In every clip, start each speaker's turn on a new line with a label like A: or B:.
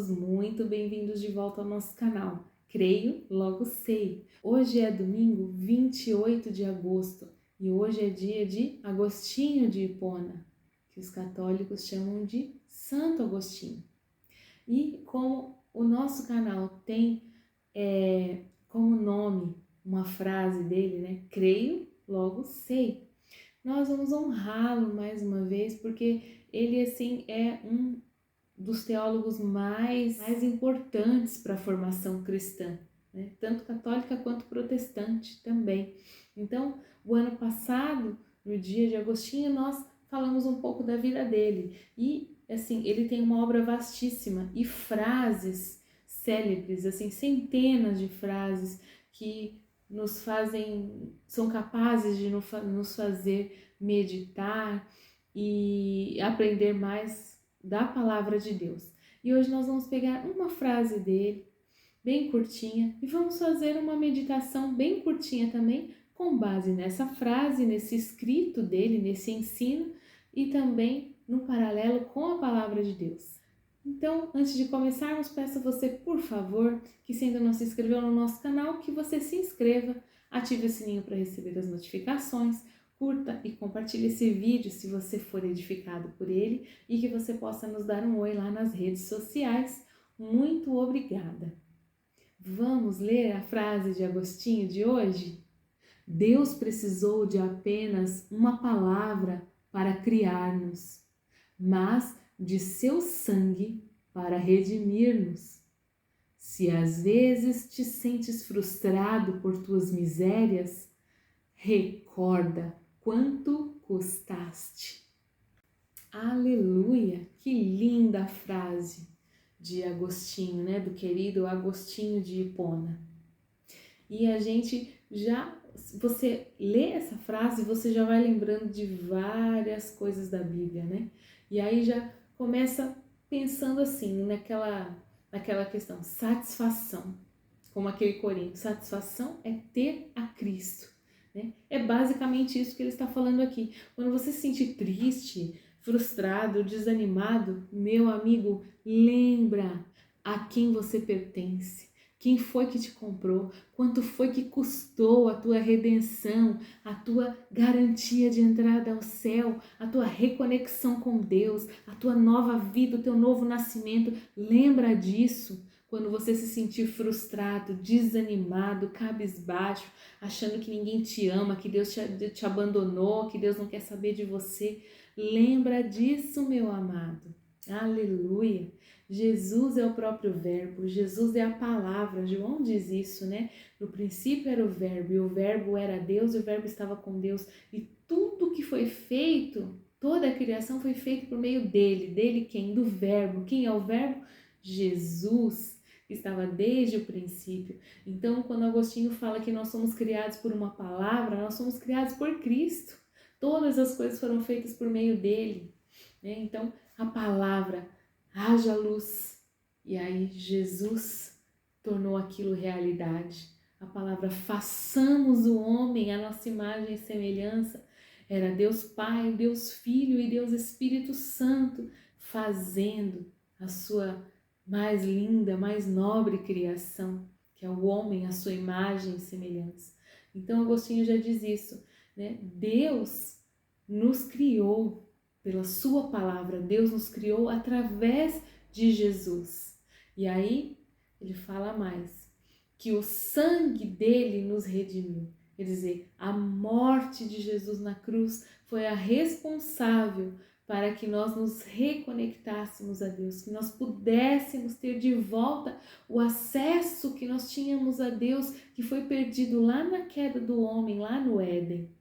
A: todos muito bem-vindos de volta ao nosso canal. Creio, logo sei. Hoje é domingo 28 de agosto e hoje é dia de Agostinho de Hipona, que os católicos chamam de Santo Agostinho. E como o nosso canal tem como nome uma frase dele, né? Creio, logo sei. Nós vamos honrá-lo mais uma vez porque ele assim é um dos teólogos mais importantes para a formação cristã, né? Tanto católica quanto protestante também. Então, o ano passado, no dia de Agostinho, nós falamos um pouco da vida dele. E, assim, ele tem uma obra vastíssima e frases célebres, assim, centenas de frases que nos fazem, são capazes de nos fazer meditar e aprender mais da palavra de Deus. E hoje nós vamos pegar uma frase dele, bem curtinha, e vamos fazer uma meditação bem curtinha também, com base nessa frase, nesse escrito dele, nesse ensino, e também no paralelo com a palavra de Deus. Então, antes de começarmos, peço a você, por favor, que se ainda não se inscreveu no nosso canal, que você se inscreva, ative o sininho para receber as notificações, curta e compartilhe esse vídeo se você for edificado por ele e que você possa nos dar um oi lá nas redes sociais. Muito obrigada! Vamos ler a frase de Agostinho de hoje? Deus precisou de apenas uma palavra para criar-nos, mas de seu sangue para redimir-nos. Se às vezes te sentes frustrado por tuas misérias, recorda quanto custaste. Aleluia! Que linda frase de Agostinho, né? Do querido Agostinho de Hipona. E a gente você lê essa frase, você já vai lembrando de várias coisas da Bíblia, né? E aí já começa pensando assim, naquela questão, satisfação, como aquele corinho, satisfação é ter a Cristo. Né? É basicamente isso que ele está falando aqui. Quando você se sentir triste, frustrado, desanimado, meu amigo, lembra a quem você pertence. Quem foi que te comprou? Quanto foi que custou a tua redenção, a tua garantia de entrada ao céu, a tua reconexão com Deus, a tua nova vida, o teu novo nascimento? Lembra disso. Quando você se sentir frustrado, desanimado, cabisbaixo, achando que ninguém te ama, que Deus te abandonou, que Deus não quer saber de você, lembra disso, meu amado. Aleluia! Jesus é o próprio verbo, Jesus é a palavra. João diz isso, né? No princípio era o verbo, e o verbo era Deus, e o verbo estava com Deus. E tudo que foi feito, toda a criação foi feita por meio dele. Dele quem? Do verbo. Quem é o verbo? Jesus, que estava desde o princípio. Então, quando Agostinho fala que nós somos criados por uma palavra, nós somos criados por Cristo. Todas as coisas foram feitas por meio dele, né? Então, a palavra, haja luz. E aí Jesus tornou aquilo realidade. A palavra, façamos o homem à nossa imagem e semelhança. Era Deus Pai, Deus Filho e Deus Espírito Santo fazendo a sua mais linda, mais nobre criação, que é o homem à sua imagem e semelhança. Então Agostinho já diz isso, né? Deus nos criou pela sua palavra, Deus nos criou através de Jesus. E aí ele fala mais, que o sangue dele nos redimiu. Quer dizer, a morte de Jesus na cruz foi a responsável para que nós nos reconectássemos a Deus, que nós pudéssemos ter de volta o acesso que nós tínhamos a Deus, que foi perdido lá na queda do homem, lá no Éden.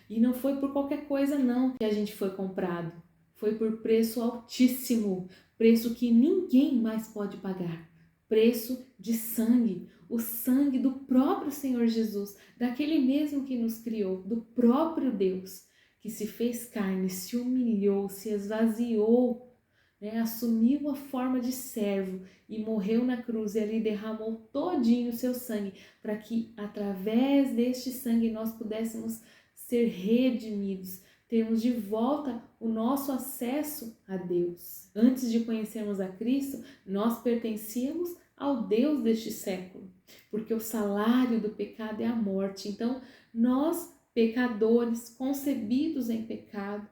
A: E não foi por qualquer coisa não que a gente foi comprado. Foi por preço altíssimo, preço que ninguém mais pode pagar. Preço de sangue, o sangue do próprio Senhor Jesus, daquele mesmo que nos criou, do próprio Deus, que se fez carne, se humilhou, se esvaziou, né? Assumiu a forma de servo e morreu na cruz e ali derramou todinho o seu sangue, para que através deste sangue nós pudéssemos ser redimidos, termos de volta o nosso acesso a Deus. Antes de conhecermos a Cristo, nós pertencíamos ao Deus deste século, porque o salário do pecado é a morte. Então, nós, pecadores, concebidos em pecado,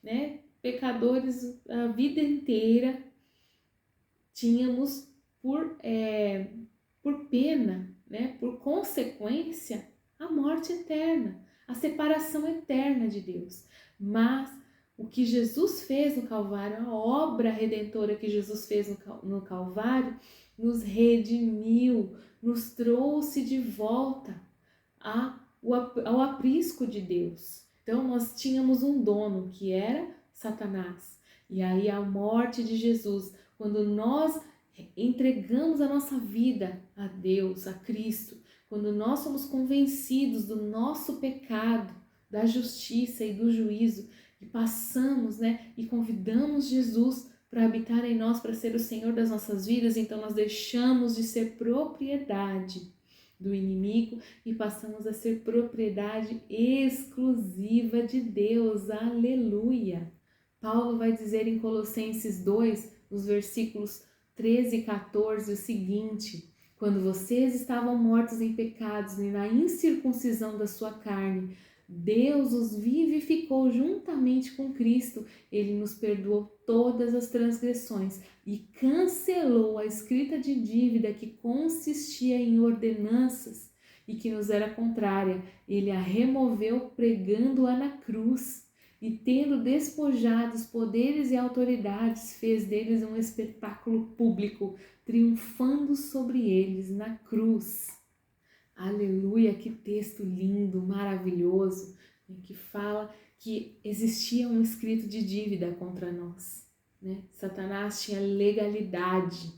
A: né? Pecadores a vida inteira, tínhamos por pena, né? Por consequência, a morte eterna, a separação eterna de Deus. Mas o que Jesus fez no Calvário, a obra redentora que Jesus fez no Calvário, nos redimiu, nos trouxe de volta ao aprisco de Deus. Então nós tínhamos um dono que era Satanás. E aí a morte de Jesus, quando nós entregamos a nossa vida a Deus, a Cristo, quando nós somos convencidos do nosso pecado, da justiça e do juízo, e passamos, né, e convidamos Jesus para habitar em nós, para ser o Senhor das nossas vidas, então nós deixamos de ser propriedade do inimigo e passamos a ser propriedade exclusiva de Deus. Aleluia! Paulo vai dizer em Colossenses 2, nos versículos 13 e 14, o seguinte: quando vocês estavam mortos em pecados e na incircuncisão da sua carne, Deus os vivificou juntamente com Cristo. Ele nos perdoou todas as transgressões e cancelou a escrita de dívida que consistia em ordenanças e que nos era contrária. Ele a removeu pregando-a na cruz. E tendo despojado os poderes e autoridades, fez deles um espetáculo público, triunfando sobre eles na cruz. Aleluia, que texto lindo, maravilhoso, que fala que existia um escrito de dívida contra nós, né? Satanás tinha legalidade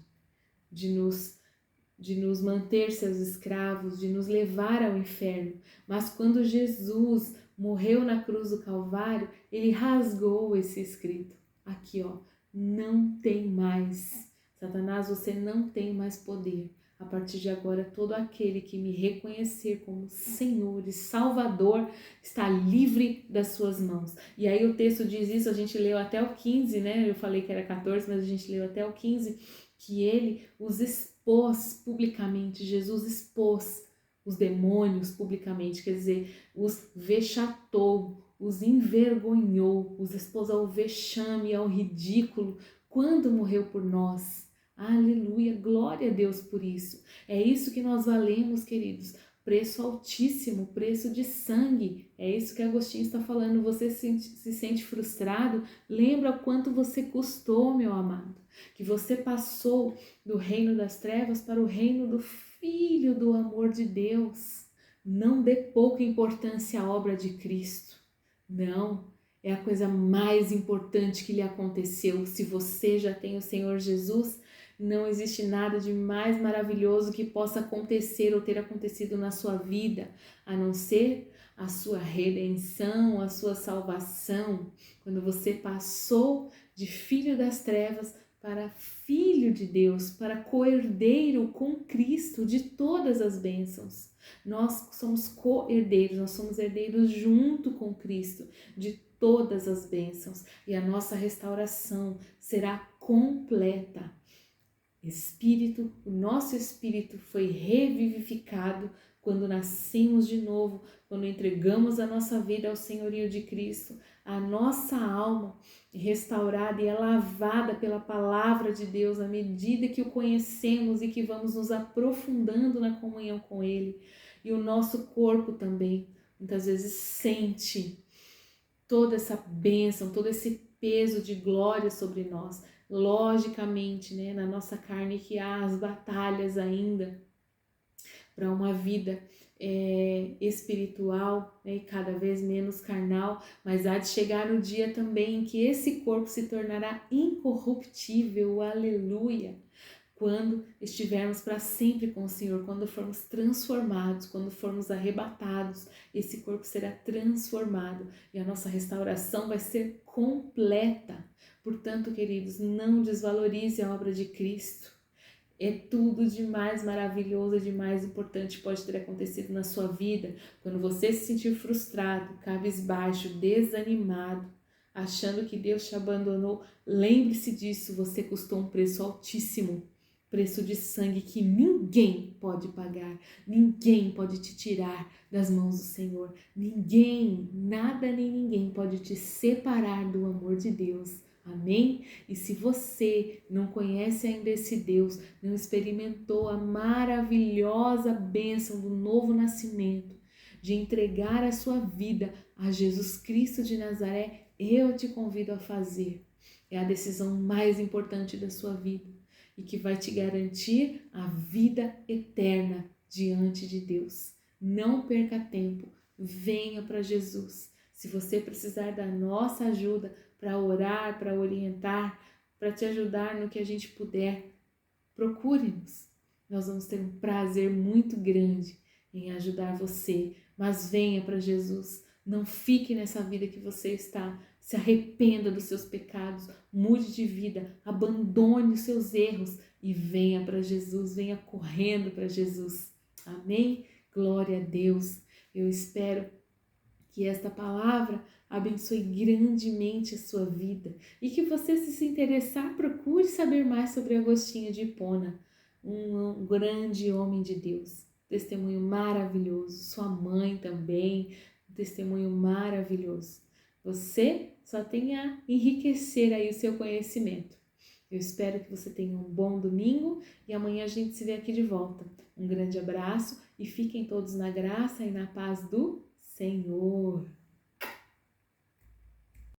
A: de nos manter seus escravos, de nos levar ao inferno, mas quando Jesus morreu na cruz do Calvário, ele rasgou esse escrito. Aqui, ó, não tem mais. Satanás, você não tem mais poder. A partir de agora, todo aquele que me reconhecer como Senhor e Salvador está livre das suas mãos. E aí o texto diz isso, a gente leu até o 15, né? Eu falei que era 14, mas a gente leu até o 15, que ele os expôs publicamente. Jesus expôs os demônios publicamente, quer dizer, os vexatou, os envergonhou, os expôs ao vexame, ao ridículo, quando morreu por nós. Aleluia, glória a Deus por isso. É isso que nós valemos, queridos. Preço altíssimo, preço de sangue. É isso que Agostinho está falando. Você se sente frustrado? Lembra o quanto você custou, meu amado. Que você passou do reino das trevas para o reino do Filho do amor de Deus. Não dê pouca importância à obra de Cristo. Não, é a coisa mais importante que lhe aconteceu. Se você já tem o Senhor Jesus, não existe nada de mais maravilhoso que possa acontecer ou ter acontecido na sua vida, a não ser a sua redenção, a sua salvação. Quando você passou de filho das trevas para filho de Deus, para co-herdeiro com Cristo de todas as bênçãos. Nós somos co-herdeiros, nós somos herdeiros junto com Cristo de todas as bênçãos. E a nossa restauração será completa. O nosso espírito foi revivificado quando nascemos de novo, quando entregamos a nossa vida ao senhorio de Cristo. A nossa alma é restaurada e é lavada pela palavra de Deus à medida que o conhecemos e que vamos nos aprofundando na comunhão com Ele. E o nosso corpo também, muitas vezes, sente toda essa bênção, todo esse peso de glória sobre nós. Logicamente, né, na nossa carne que há as batalhas ainda para uma vida espiritual, né, e cada vez menos carnal, mas há de chegar no dia também em que esse corpo se tornará incorruptível, aleluia, quando estivermos para sempre com o Senhor, quando formos transformados, quando formos arrebatados, esse corpo será transformado e a nossa restauração vai ser completa. Portanto, queridos, não desvalorize a obra de Cristo. É tudo demais maravilhoso, demais importante pode ter acontecido na sua vida quando você se sentir frustrado, cabisbaixo, desanimado, achando que Deus te abandonou. Lembre-se disso, você custou um preço altíssimo, preço de sangue que ninguém pode pagar, ninguém pode te tirar das mãos do Senhor, ninguém, nada nem ninguém pode te separar do amor de Deus. Amém? E se você não conhece ainda esse Deus, não experimentou a maravilhosa bênção do novo nascimento, de entregar a sua vida a Jesus Cristo de Nazaré, eu te convido a fazer. É a decisão mais importante da sua vida e que vai te garantir a vida eterna diante de Deus. Não perca tempo, venha para Jesus. Se você precisar da nossa ajuda para orar, para orientar, para te ajudar no que a gente puder, procure-nos. Nós vamos ter um prazer muito grande em ajudar você, mas venha para Jesus. Não fique nessa vida que você está. Se arrependa dos seus pecados, mude de vida, abandone os seus erros e venha para Jesus, venha correndo para Jesus. Amém? Glória a Deus. Eu espero que esta palavra abençoe grandemente a sua vida e que você, se interessar, procure saber mais sobre Agostinho de Hipona, um grande homem de Deus, testemunho maravilhoso, sua mãe também, um testemunho maravilhoso. Você só tem a enriquecer aí o seu conhecimento. Eu espero que você tenha um bom domingo e amanhã a gente se vê aqui de volta. Um grande abraço e fiquem todos na graça e na paz do Senhor.